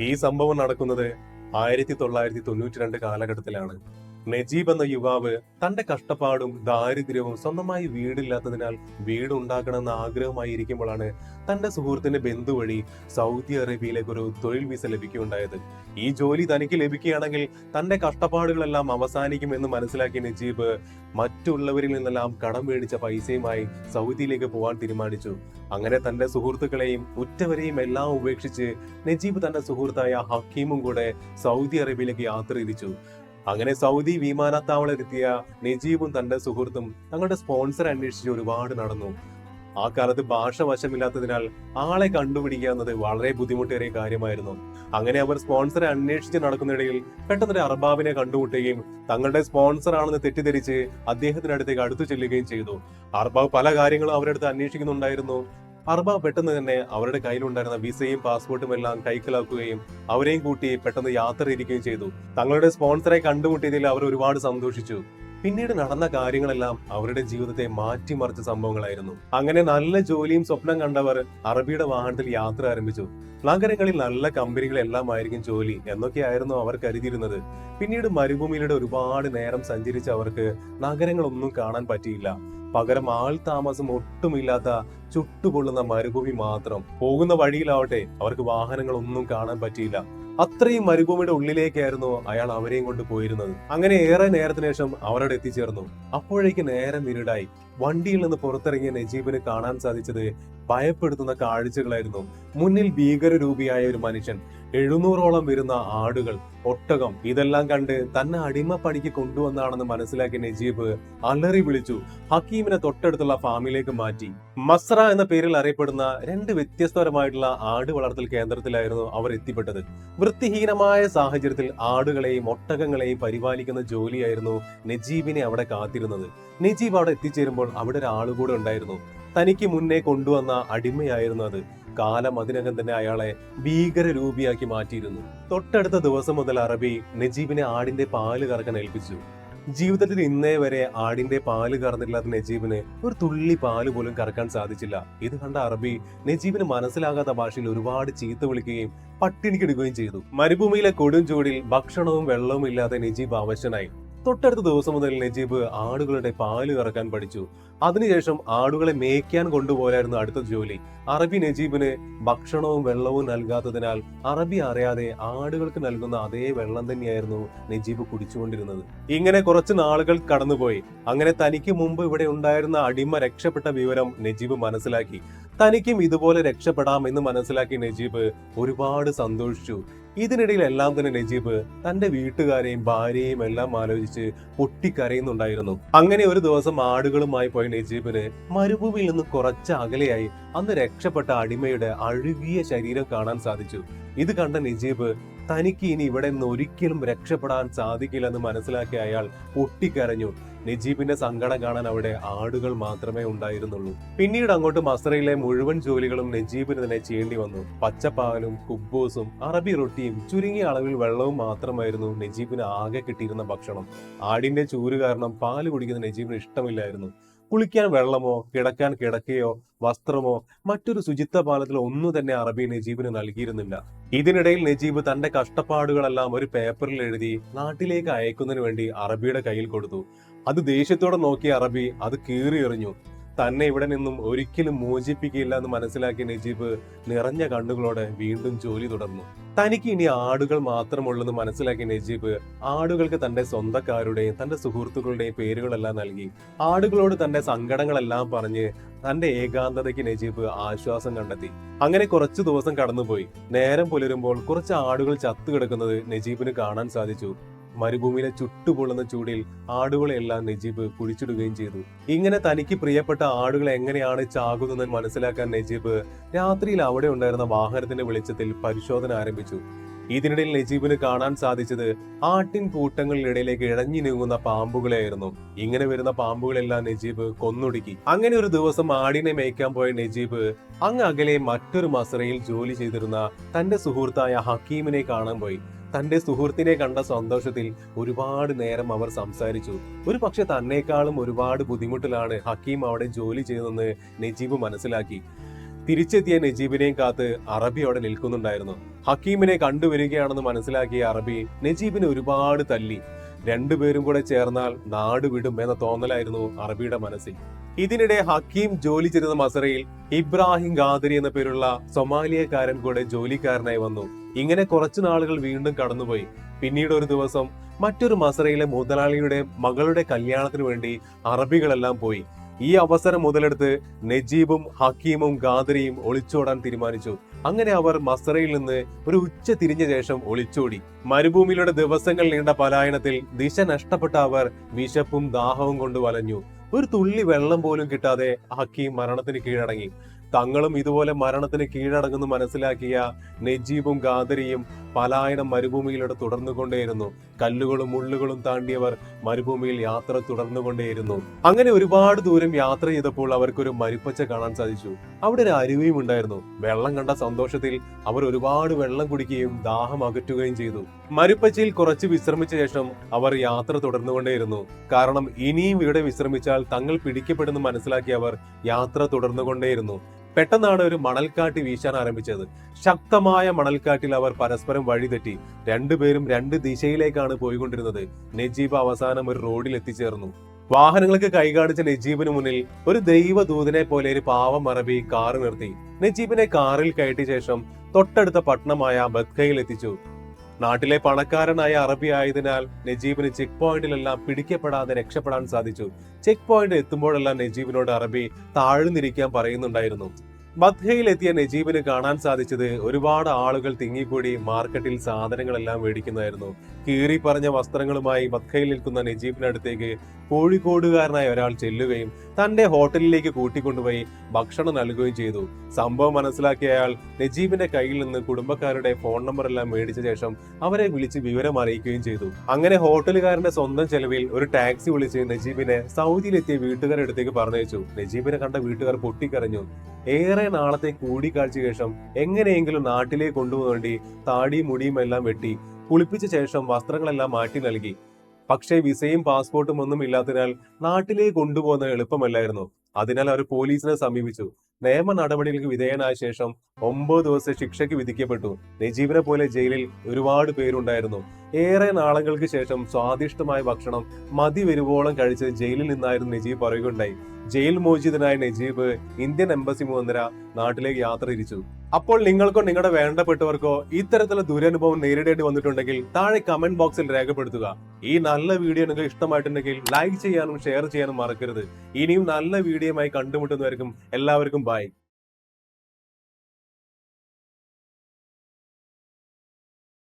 ഈ സംഭവം നടക്കുന്നത് 1992 കാലഘട്ടത്തിലാണ്. നജീബ് എന്ന യുവാവ് തന്റെ കഷ്ടപ്പാടും ദാരിദ്ര്യവും സ്വന്തമായി വീടില്ലാത്തതിനാൽ വീടുണ്ടാക്കണമെന്ന ആഗ്രഹമായി ഇരിക്കുമ്പോഴാണ് തന്റെ സുഹൃത്തിന്റെ ബന്ധു വഴി സൗദി അറേബ്യയിലേക്ക് ഒരു തൊഴിൽ വിസ ലഭിക്കുകയുണ്ടായത്. ഈ ജോലി തനിക്ക് ലഭിക്കുകയാണെങ്കിൽ തന്റെ കഷ്ടപ്പാടുകളെല്ലാം അവസാനിക്കുമെന്ന് മനസ്സിലാക്കിയ നജീബ് മറ്റുള്ളവരിൽ നിന്നെല്ലാം കടം മേടിച്ച പൈസയുമായി സൗദിയിലേക്ക് പോകാൻ തീരുമാനിച്ചു. അങ്ങനെ തന്റെ സുഹൃത്തുക്കളെയും ഉറ്റവരെയും എല്ലാം ഉപേക്ഷിച്ച് നജീബ് തന്റെ സുഹൃത്തായ ഹക്കീമും കൂടെ സൗദി അറേബ്യയിലേക്ക് യാത്ര തിരിച്ചു. അങ്ങനെ സൗദി വിമാനത്താവളത്തിലെത്തിയ നജീബും തന്റെ സുഹൃത്തും തങ്ങളുടെ സ്പോൺസർ അന്വേഷിച്ച് ഒരുപാട് നടന്നു. ആ കാലത്ത് ഭാഷ വശമില്ലാത്തതിനാൽ ആളെ കണ്ടുപിടിക്കുക എന്നത് വളരെ ബുദ്ധിമുട്ടേറിയ കാര്യമായിരുന്നു. അങ്ങനെ അവർ സ്പോൺസറെ അന്വേഷിച്ച് നടക്കുന്നിടയിൽ പെട്ടെന്നൊരു അർബാബിനെ കണ്ടുമുട്ടുകയും തങ്ങളുടെ സ്പോൺസർ ആണെന്ന് തെറ്റിദ്ധരിച്ച് അദ്ദേഹത്തിനടുത്തേക്ക് അടുത്തു ചെല്ലുകയും ചെയ്തു. അർബാബ് പല കാര്യങ്ങളും അവരുടെ അടുത്ത് അന്വേഷിക്കുന്നുണ്ടായിരുന്നു. അർബാബ് പെട്ടെന്ന് തന്നെ അവരുടെ കയ്യിലുണ്ടായിരുന്ന വിസയും പാസ്പോർട്ടും എല്ലാം കൈക്കലാക്കുകയും അവരെയും കൂട്ടി പെട്ടെന്ന് യാത്ര ഇരിക്കുകയും ചെയ്തു. തങ്ങളുടെ സ്പോൺസറെ കണ്ടുമുട്ടിയതിൽ അവർ ഒരുപാട് സന്തോഷിച്ചു. പിന്നീട് നടന്ന കാര്യങ്ങളെല്ലാം അവരുടെ ജീവിതത്തെ മാറ്റിമറിച്ച സംഭവങ്ങളായിരുന്നു. അങ്ങനെ നല്ല ജോലിയും സ്വപ്നം കണ്ടവർ അറബിയുടെ വാഹനത്തിൽ യാത്ര ആരംഭിച്ചു. നഗരങ്ങളിൽ നല്ല കമ്പനികളെല്ലാം ആയിരിക്കും ജോലി എന്നൊക്കെയായിരുന്നു അവർ കരുതിയിരുന്നത്. പിന്നീട് മരുഭൂമിയിലൂടെ ഒരുപാട് നേരം സഞ്ചരിച്ച അവർക്ക് നഗരങ്ങളൊന്നും കാണാൻ പറ്റിയില്ല. പകരം ആൾ താമസം ഒട്ടുമില്ലാത്ത ചുട്ടുപൊള്ളുന്ന മരുഭൂമി മാത്രം. പോകുന്ന വഴിയിലാവട്ടെ അവർക്ക് വാഹനങ്ങളൊന്നും കാണാൻ പറ്റിയില്ല. അത്രയും മരുഭൂമിയുടെ ഉള്ളിലേക്കായിരുന്നു അയാൾ അവരെയും കൊണ്ട് പോയിരുന്നത്. അങ്ങനെ ഏറെ നേരത്തിന് ശേഷം അവരവിടെ എത്തിച്ചേർന്നു. അപ്പോഴേക്ക് നേരം ഇരുടായി. വണ്ടിയിൽ നിന്ന് പുറത്തിറങ്ങിയ നജീബിന് കാണാൻ സാധിച്ചത് ഭയപ്പെടുത്തുന്ന കാഴ്ചകളായിരുന്നു. മുന്നിൽ ഭീകരരൂപിയായ ഒരു മനുഷ്യൻ, 700ഓളം വരുന്ന ആടുകൾ, ഒട്ടകം, ഇതെല്ലാം കണ്ട് തന്നെ അടിമപ്പണിക്ക് കൊണ്ടുവന്നാണെന്ന് മനസ്സിലാക്കിയ നജീബ് അലറി വിളിച്ചു ഹക്കീമിനെ തൊട്ടടുത്തുള്ള ഫാമിലേക്ക് മാറ്റി. മസ്ര എന്ന പേരിൽ അറിയപ്പെടുന്ന 2 വ്യത്യസ്തപരമായിട്ടുള്ള ആട് വളർത്തൽ കേന്ദ്രത്തിലായിരുന്നു അവർ എത്തിപ്പെട്ടത്. വൃത്തിഹീനമായ സാഹചര്യത്തിൽ ആടുകളെയും ഒട്ടകങ്ങളെയും പരിപാലിക്കുന്ന ജോലിയായിരുന്നു നജീബിനെ അവിടെ കാത്തിരുന്നത്. നജീബ് അവിടെ എത്തിച്ചേരുമ്പോൾ അവിടെ ഒരാൾ കൂടെ ഉണ്ടായിരുന്നു. തനിക്ക് മുന്നേ കൊണ്ടുവന്ന അടിമയായിരുന്നു അത്. കാലം അതിനകം തന്നെ അയാളെ ഭീകരരൂപിയാക്കി മാറ്റിയിരുന്നു. തൊട്ടടുത്ത ദിവസം മുതൽ അറബി നജീബിനെ ആടിന്റെ പാല് കറക്കാൻ ഏൽപ്പിച്ചു. ജീവിതത്തിൽ ഇന്നേ വരെ ആടിന്റെ പാല് കറന്നില്ലാത്ത നജീബിന് ഒരു തുള്ളി പാല് പോലും കറക്കാൻ സാധിച്ചില്ല. ഇത് കണ്ട അറബി നജീബിന് മനസ്സിലാകാത്ത ഭാഷയിൽ ഒരുപാട് ചീത്ത വിളിക്കുകയും പട്ടിണിക്കിടുകയും ചെയ്തു. മരുഭൂമിയിലെ കൊടും ചൂടിൽ ഭക്ഷണവും വെള്ളവും ഇല്ലാതെ നജീബ് അവശനായി. തൊട്ടടുത്ത ദിവസം മുതൽ നജീബ് ആടുകളുടെ പാല് കറക്കാൻ പഠിച്ചു. അതിനുശേഷം ആടുകളെ മേയ്ക്കാൻ കൊണ്ടുപോയായിരുന്നു അടുത്ത ജോലി. അറബി നജീബിന് ഭക്ഷണവും വെള്ളവും നൽകാത്തതിനാൽ അറബി അറിയാതെ ആടുകൾക്ക് നൽകുന്ന അതേ വെള്ളം തന്നെയായിരുന്നു നജീബ് കുടിച്ചുകൊണ്ടിരുന്നത്. ഇങ്ങനെ കുറച്ച് നാളുകൾ കടന്നുപോയി. അങ്ങനെ തനിക്ക് മുമ്പ് ഇവിടെ ഉണ്ടായിരുന്ന അടിമ രക്ഷപ്പെട്ട വിവരം നജീബ് മനസ്സിലാക്കി. തനിക്കും ഇതുപോലെ രക്ഷപ്പെടാം എന്ന് മനസ്സിലാക്കി നജീബ് ഒരുപാട് സന്തോഷിച്ചു. ഇതിനിടയിൽ എല്ലാം തന്നെ നജീബ് തന്റെ വീട്ടുകാരെയും ഭാര്യയെയും എല്ലാം ആലോചിച്ച് പൊട്ടിക്കരയുന്നുണ്ടായിരുന്നു. അങ്ങനെ ഒരു ദിവസം ആടുകളുമായി പോയ നജീബിന് മരുഭൂമിയിൽ നിന്ന് കുറച്ച് അകലെയായി അന്ന് രക്ഷപ്പെട്ട അടിമയുടെ അഴുകിയ ശരീരം കാണാൻ സാധിച്ചു. ഇത് കണ്ട നജീബ് തനിക്ക് ഇനി ഇവിടെ നിന്ന് ഒരിക്കലും രക്ഷപ്പെടാൻ സാധിക്കില്ലെന്ന് മനസ്സിലാക്കിയ അയാൾ പൊട്ടിക്കരഞ്ഞു. നജീബിന്റെ സങ്കടം കാണാൻ അവിടെ ആടുകൾ മാത്രമേ ഉണ്ടായിരുന്നുള്ളൂ. പിന്നീട് അങ്ങോട്ട് മസ്രയിലെ മുഴുവൻ ജോലികളും നജീബിന് തന്നെ ചെയ്യേണ്ടി വന്നു. പച്ചപ്പാലും കുബ്ബൂസും അറബി റൊട്ടിയും ചുരുങ്ങിയ അളവിൽ വെള്ളവും മാത്രമായിരുന്നു നജീബിന് ആകെ കിട്ടിയിരുന്ന ഭക്ഷണം. ആടിന്റെ ചൂര് കാരണം പാല് കുടിക്കുന്ന നജീബിന് ഇഷ്ടമില്ലായിരുന്നു. കുളിക്കാൻ വെള്ളമോ കിടക്കാൻ കിടക്കയോ വസ്ത്രമോ മറ്റൊരു ശുചിത്വ പാലത്തിലോ ഒന്നും തന്നെ അറബി നജീബിന് നൽകിയിരുന്നില്ല. ഇതിനിടയിൽ നജീബ് തന്റെ കഷ്ടപ്പാടുകളെല്ലാം ഒരു പേപ്പറിൽ എഴുതി നാട്ടിലേക്ക് അയക്കുന്നതിന് വേണ്ടി അറബിയുടെ കയ്യിൽ കൊടുത്തു. അത് ദേഷ്യത്തോടെ നോക്കിയ അറബി അത് കീറി എറിഞ്ഞു. തന്നെ ഇവിടെ നിന്നും ഒരിക്കലും മോചിപ്പിക്കില്ല എന്ന് മനസ്സിലാക്കിയ നജീബ് നിറഞ്ഞ കണ്ണുകളോടെ വീണ്ടും ജോലി തുടർന്നു. തനിക്ക് ഇനി ആടുകൾ മാത്രമുള്ളെന്ന് മനസ്സിലാക്കിയ നജീബ് ആടുകൾക്ക് തന്റെ സ്വന്തക്കാരുടെയും തന്റെ സുഹൃത്തുക്കളുടെയും പേരുകളെല്ലാം നൽകി. ആടുകളോട് തന്റെ സങ്കടങ്ങളെല്ലാം പറഞ്ഞ് തന്റെ ഏകാന്തതയ്ക്ക് നജീബ് ആശ്വാസം കണ്ടെത്തി. അങ്ങനെ കുറച്ചു ദിവസം കടന്നുപോയി. നേരം പുലരുമ്പോൾ കുറച്ച് ആടുകൾ ചത്തുകിടക്കുന്നത് നജീബിന് കാണാൻ സാധിച്ചു. മരുഭൂമിയിലെ ചുട്ടുപൊള്ളുന്ന ചൂടിൽ ആടുകളെല്ലാം നജീബ് കുഴിച്ചിടുകയും ചെയ്തു. ഇങ്ങനെ തനിക്ക് പ്രിയപ്പെട്ട ആടുകൾ എങ്ങനെയാണ് ചാകുന്നതെന്ന് മനസ്സിലാക്കാൻ നജീബ് രാത്രിയിൽ അവിടെ ഉണ്ടായിരുന്ന വാഹനത്തിന്റെ വെളിച്ചത്തിൽ പരിശോധന ആരംഭിച്ചു. ഇതിനിടയിൽ നജീബിന് കാണാൻ സാധിച്ചത് ആട്ടിൻ കൂട്ടങ്ങളിലിടയിലേക്ക് ഇഴഞ്ഞു നീങ്ങുന്ന പാമ്പുകളെയായിരുന്നു. ഇങ്ങനെ വരുന്ന പാമ്പുകളെല്ലാം നജീബ് കൊന്നൊടുക്കി. അങ്ങനെ ഒരു ദിവസം ആടിനെ മേയ്ക്കാൻ പോയ നജീബ് അങ്ങ് അകലെ മറ്റൊരു മസ്രയിൽ ജോലി ചെയ്തിരുന്ന തന്റെ സുഹൃത്തായ ഹക്കീമിനെ കാണാൻ പോയി. തന്റെ സുഹൃത്തിനെ കണ്ട സന്തോഷത്തിൽ ഒരുപാട് നേരം അവർ സംസാരിച്ചു. ഒരു പക്ഷെ തന്നെക്കാളും ഒരുപാട് ബുദ്ധിമുട്ടിലാണ് ഹക്കീം അവിടെ ജോലി ചെയ്തതെന്ന് നജീബ് മനസ്സിലാക്കി. തിരിച്ചെത്തിയ നജീബിനെയും കാത്ത് അറബി അവിടെ നിൽക്കുന്നുണ്ടായിരുന്നു. ഹക്കീമിനെ കണ്ടുവരികയാണെന്ന് മനസ്സിലാക്കിയ അറബി നജീബിനെ ഒരുപാട് തല്ലി. രണ്ടുപേരും കൂടെ ചേർന്നാൽ നാട് വിടും എന്ന തോന്നലായിരുന്നു അറബിയുടെ മനസ്സിൽ. ഇതിനിടെ ഹക്കീം ജോലി ചെയ്തിരുന്ന മസറയിൽ ഇബ്രാഹിം ഖാദരി എന്ന പേരുള്ള സൊമാലിയക്കാരൻ കൂടെ ജോലിക്കാരനായി വന്നു. ഇങ്ങനെ കുറച്ചു നാളുകൾ വീണ്ടും കടന്നുപോയി. പിന്നീട് ഒരു ദിവസം മറ്റൊരു മസറയിലെ മുതലാളിയുടെ മകളുടെ കല്യാണത്തിന് വേണ്ടി അറബികളെല്ലാം പോയി. ഈ അവസരം മുതലെടുത്ത് നജീബും ഹക്കീമും ഖാദരിയും ഒളിച്ചോടാൻ തീരുമാനിച്ചു. അങ്ങനെ അവർ മസറയിൽ നിന്ന് ഒരു ഉച്ച തിരിഞ്ഞ ശേഷം ഒളിച്ചോടി. മരുഭൂമിയിലൂടെ ദിവസങ്ങൾ നീണ്ട പലായനത്തിൽ ദിശ നഷ്ടപ്പെട്ട അവർ വിശപ്പും ദാഹവും കൊണ്ട് വലഞ്ഞു. ഒരു തുള്ളി വെള്ളം പോലും കിട്ടാതെ ഹക്കീം മരണത്തിന് കീഴടങ്ങി. തങ്ങളും ഇതുപോലെ മരണത്തിന് കീഴടങ്ങുന്നു മനസ്സിലാക്കിയ നജീബും ഖാദരിയും പലായനം മരുഭൂമിയിലൂടെ തുടർന്നുകൊണ്ടേയിരുന്നു. കല്ലുകളും മുള്ളുകളും താണ്ടിയവർ മരുഭൂമിയിൽ യാത്ര തുടർന്നുകൊണ്ടേയിരുന്നു. അങ്ങനെ ഒരുപാട് ദൂരം യാത്ര ചെയ്തപ്പോൾ അവർക്കൊരു മരുപ്പച്ച കാണാൻ സാധിച്ചു. അവിടെ ഒരു അരുവിയും ഉണ്ടായിരുന്നു. വെള്ളം കണ്ട സന്തോഷത്തിൽ അവർ ഒരുപാട് വെള്ളം കുടിക്കുകയും ദാഹം അകറ്റുകയും ചെയ്തു. മരുപ്പച്ചയിൽ കുറച്ച് വിശ്രമിച്ച ശേഷം അവർ യാത്ര തുടർന്നുകൊണ്ടേയിരുന്നു. കാരണം ഇനിയും ഇവിടെ വിശ്രമിച്ചാൽ തങ്ങൾ പിടിക്കപ്പെടുന്നു മനസ്സിലാക്കിയ അവർ യാത്ര തുടർന്നുകൊണ്ടേയിരുന്നു. പെട്ടെന്നാണ് ഒരു മണൽക്കാറ്റ് വീശാൻ ആരംഭിച്ചത്. ശക്തമായ മണൽക്കാറ്റിൽ അവർ പരസ്പരം വഴിതെറ്റി. രണ്ടുപേരും രണ്ട് ദിശയിലേക്കാണ് പോയിക്കൊണ്ടിരുന്നത്. നജീബ് അവസാനം ഒരു റോഡിൽ എത്തിച്ചേർന്നു. വാഹനങ്ങൾക്ക് കൈകാണിച്ച നജീബിന് മുന്നിൽ ഒരു ദൈവദൂതനെ പോലെ ഒരു പാവം അറബി കാറ് നിർത്തി. നജീബിനെ കാറിൽ കയറ്റിയ ശേഷം തൊട്ടടുത്ത പട്ടണമായ ബദ്കയിൽ എത്തിച്ചു. നാട്ടിലെ പണക്കാരനായ അറബി ആയതിനാൽ നജീബിന് ചെക്ക് പോയിന്റിലെല്ലാം പിടിക്കപ്പെടാതെ രക്ഷപ്പെടാൻ സാധിച്ചു. ചെക്ക് പോയിന്റ് എത്തുമ്പോഴെല്ലാം നജീബിനോട് അറബി താഴ്ന്നിരിക്കാൻ പറയുന്നുണ്ടായിരുന്നു. ബദ്കയിൽ എത്തിയ നജീബിന് കാണാൻ സാധിച്ചത് ഒരുപാട് ആളുകൾ തിങ്ങിക്കൂടി മാർക്കറ്റിൽ സാധനങ്ങളെല്ലാം മേടിക്കുന്നതായിരുന്നു. കീറി പറഞ്ഞ വസ്ത്രങ്ങളുമായി ബദ്കയിൽ നിൽക്കുന്ന നജീബിനടുത്തേക്ക് കോഴിക്കോടുകാരനായ ഒരാൾ ചെല്ലുകയും തന്റെ ഹോട്ടലിലേക്ക് കൂട്ടിക്കൊണ്ടുപോയി ഭക്ഷണം നൽകുകയും ചെയ്തു. സംഭവം മനസ്സിലാക്കിയ അയാൾ നജീബിന്റെ കയ്യിൽ നിന്ന് കുടുംബക്കാരുടെ ഫോൺ നമ്പർ എല്ലാം മേടിച്ച ശേഷം അവരെ വിളിച്ച് വിവരം അറിയിക്കുകയും ചെയ്തു. അങ്ങനെ ഹോട്ടലുകാരന്റെ സ്വന്തം ചെലവിൽ ഒരു ടാക്സി വിളിച്ച് നജീബിനെ സൗദിയിലെത്തിയ വീട്ടുകാരുടെ അടുത്തേക്ക് പറഞ്ഞയച്ചു. നജീബിനെ കണ്ട വീട്ടുകാർ പൊട്ടിക്കരഞ്ഞു. ഏറെ നാളത്തെ കൂടിക്കാഴ്ച ശേഷം എങ്ങനെയെങ്കിലും നാട്ടിലേക്ക് കൊണ്ടുപോകേണ്ടി താടിയും മുടിയും എല്ലാം വെട്ടി കുളിപ്പിച്ച ശേഷം വസ്ത്രങ്ങളെല്ലാം മാറ്റി നൽകി. പക്ഷേ വിസയും പാസ്പോർട്ടും ഒന്നും ഇല്ലാത്തതിനാൽ നാട്ടിലേക്ക് കൊണ്ടുപോകുന്നത് എളുപ്പമല്ലായിരുന്നു. അതിനാൽ അവർ പോലീസിനെ സമീപിച്ചു. നിയമ നടപടികൾക്ക് വിധേയനായ ശേഷം 9 ദിവസത്തെ ശിക്ഷയ്ക്ക് വിധിക്കപ്പെട്ടു. നജീബിനെ പോലെ ജയിലിൽ ഒരുപാട് പേരുണ്ടായിരുന്നു. ഏറെ നാളുകൾക്ക് ശേഷം സ്വാദിഷ്ടമായ ഭക്ഷണം മതി വരുവോളം കഴിച്ച് ജയിലിൽ നിന്നായിരുന്നു നജീബ് പറയുകയുണ്ടായി. ജയിൽ മോചിതനായ നജീബ് ഇന്ത്യൻ എംബസി മുഖേന നാട്ടിലേക്ക് യാത്ര തിരിച്ചു. അപ്പോൾ നിങ്ങൾക്കോ നിങ്ങളുടെ വേണ്ടപ്പെട്ടവർക്കോ ഇത്തരത്തിലുള്ള ദുരനുഭവം നേരിടേണ്ടി വന്നിട്ടുണ്ടെങ്കിൽ താഴെ കമന്റ് ബോക്സിൽ രേഖപ്പെടുത്തുക. ഈ നല്ല വീഡിയോ നിങ്ങൾക്ക് ഇഷ്ടമായിട്ടുണ്ടെങ്കിൽ ലൈക്ക് ചെയ്യാനും ഷെയർ ചെയ്യാനും മറക്കരുത്. ഇനിയും നല്ല വീഡിയോയുമായി കണ്ടുമുട്ടുന്നവർക്കും എല്ലാവർക്കും ബൈ.